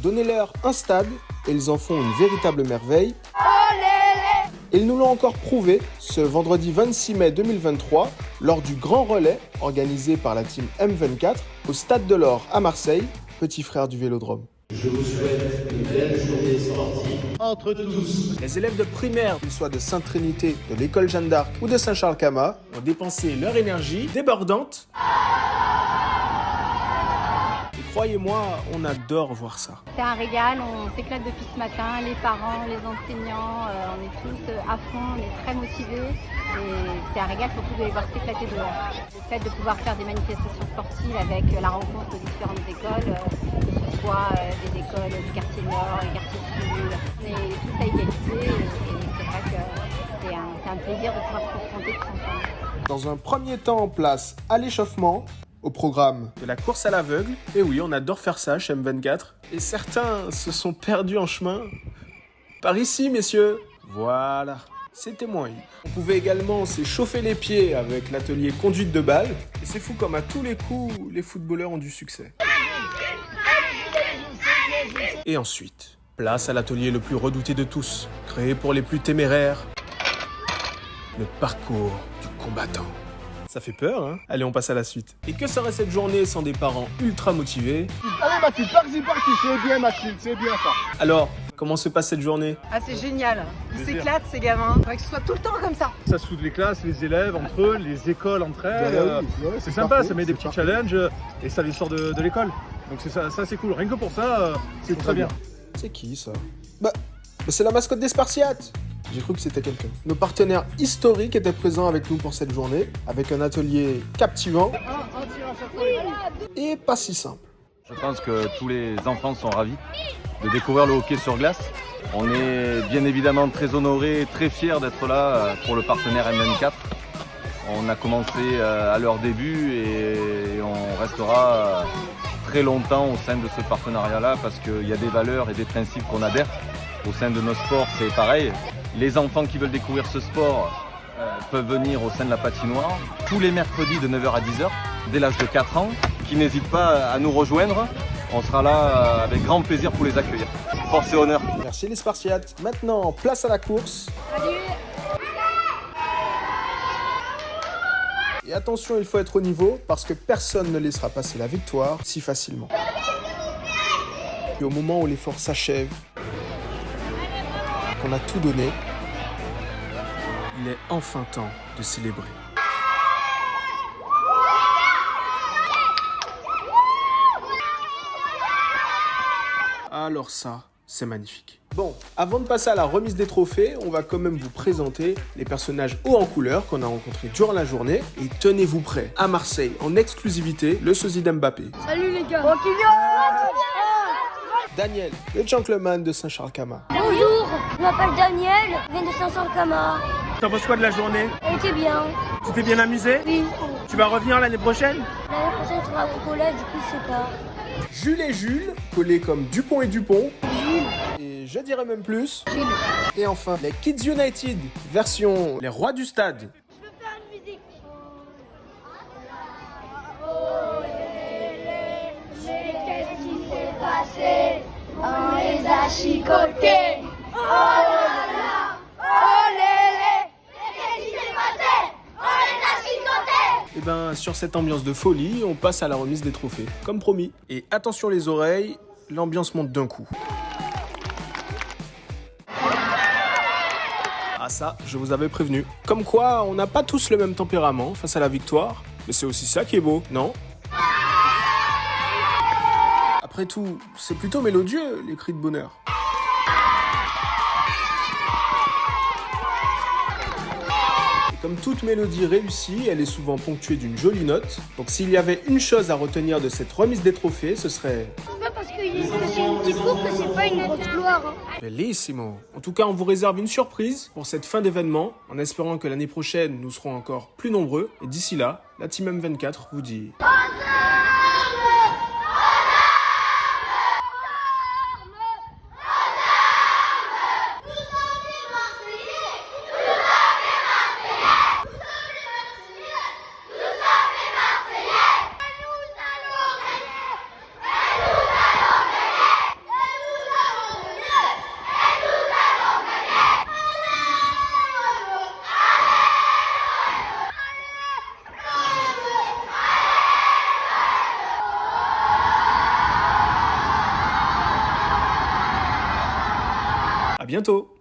Donnez-leur un stade et ils en font une véritable merveille. Et ils nous l'ont encore prouvé ce vendredi 26 mai 2023 lors du grand relais organisé par la team M24 au Stade de l'Or à Marseille, petit frère du Vélodrome. Je vous souhaite une belle journée sportive entre tous. Les élèves de primaire, qu'ils soient de Sainte-Trinité, de l'école Jeanne d'Arc ou de Saint-Charles-Cama, ont dépensé leur énergie débordante. Et croyez-moi, on adore voir ça. C'est un régal, on s'éclate depuis ce matin, les parents, les enseignants, on est tous à fond, on est très motivés. Et c'est un régal surtout de les voir s'éclater dehors. Le fait de pouvoir faire des manifestations sportives avec la rencontre de différentes écoles, que ce soit des écoles du quartier Nord, les quartiers Sud, on est tous à égalité et c'est vrai que c'est un plaisir de pouvoir se confronter tous ensemble. Dans un premier temps, place à l'échauffement, au programme de la course à l'aveugle. Et oui, on adore faire ça chez M24. Et certains se sont perdus en chemin. Par ici, messieurs. Voilà. C'était moins libre. On pouvait également s'échauffer les pieds avec l'atelier conduite de balle. Et c'est fou comme à tous les coups, les footballeurs ont du succès. Et ensuite, place à l'atelier le plus redouté de tous, créé pour les plus téméraires. Le parcours du combattant. Ça fait peur, hein? Allez, on passe à la suite. Et que serait cette journée sans des parents ultra motivés? Allez Mathilde, parti, c'est bien Mathilde, c'est bien ça. Alors, comment se passe cette journée? Ah, c'est génial. Ils s'éclatent, ces gamins. Il faudrait que ce soit tout le temps comme ça. Ça soude les classes, les élèves entre eux, les écoles entre elles. C'est sympa, parfait, ça met des petits challenges et ça les sort de l'école. Donc c'est ça c'est cool. Rien que pour ça, c'est très bien. C'est qui ça? Bah, c'est la mascotte des Spartiates. J'ai cru que c'était quelqu'un. Nos partenaires historiques étaient présents avec nous pour cette journée, avec un atelier captivant et pas si simple. Je pense que tous les enfants sont ravis de découvrir le hockey sur glace. On est bien évidemment très honorés, très fiers d'être là pour le partenaire M24. On a commencé à leur début et on restera très longtemps au sein de ce partenariat-là parce qu'il y a des valeurs et des principes qu'on adhère. Au sein de nos sports, c'est pareil. Les enfants qui veulent découvrir ce sport peuvent venir au sein de la patinoire tous les mercredis de 9h à 10h, dès l'âge de 4 ans, qui n'hésitent pas à nous rejoindre. On sera là avec grand plaisir pour les accueillir. Force et honneur. Merci les Spartiates. Maintenant, place à la course. Et attention, il faut être au niveau parce que personne ne laissera passer la victoire si facilement. Et au moment où l'effort s'achève, qu'on a tout donné, il est enfin temps de célébrer. Alors ça, c'est magnifique. Bon, avant de passer à la remise des trophées, on va quand même vous présenter les personnages hauts en couleur qu'on a rencontrés durant la journée. Et tenez-vous prêts, à Marseille, en exclusivité, le sosie d'Mbappé. Salut les gars. Daniel, le gentleman de Saint-Charles-Cama. Bonjour, je m'appelle Daniel, je viens de Saint-Charles-Cama. T'en penses quoi de la journée? Elle était bien. Tu t'es bien amusé? Oui. Tu vas revenir l'année prochaine? L'année prochaine, tu seras au collège, du coup, je sais pas. Jules et Jules, collés comme Dupont et Dupont. Et je dirais même plus. Jules. Et enfin, les Kids United, version les rois du stade. Je veux faire une musique. Mais qu'est-ce qui s'est passé? On les a chicotés. Oh là là, oh lélé. Mais qu'est-ce qui s'est passé? On les a chicotés. Et ben, sur cette ambiance de folie, on passe à la remise des trophées, comme promis. Et attention les oreilles, l'ambiance monte d'un coup. Ah ça, je vous avais prévenu. Comme quoi, on n'a pas tous le même tempérament face à la victoire, mais c'est aussi ça qui est beau, non? Après tout, c'est plutôt mélodieux, les cris de bonheur. Et comme toute mélodie réussie, elle est souvent ponctuée d'une jolie note. Donc s'il y avait une chose à retenir de cette remise des trophées, ce serait... C'est pas parce que c'est une petite coupe que c'est pas une grosse gloire. Hein. Bellissimo. En tout cas, on vous réserve une surprise pour cette fin d'événement, en espérant que l'année prochaine, nous serons encore plus nombreux. Et d'ici là, la Team M24 vous dit... bientôt!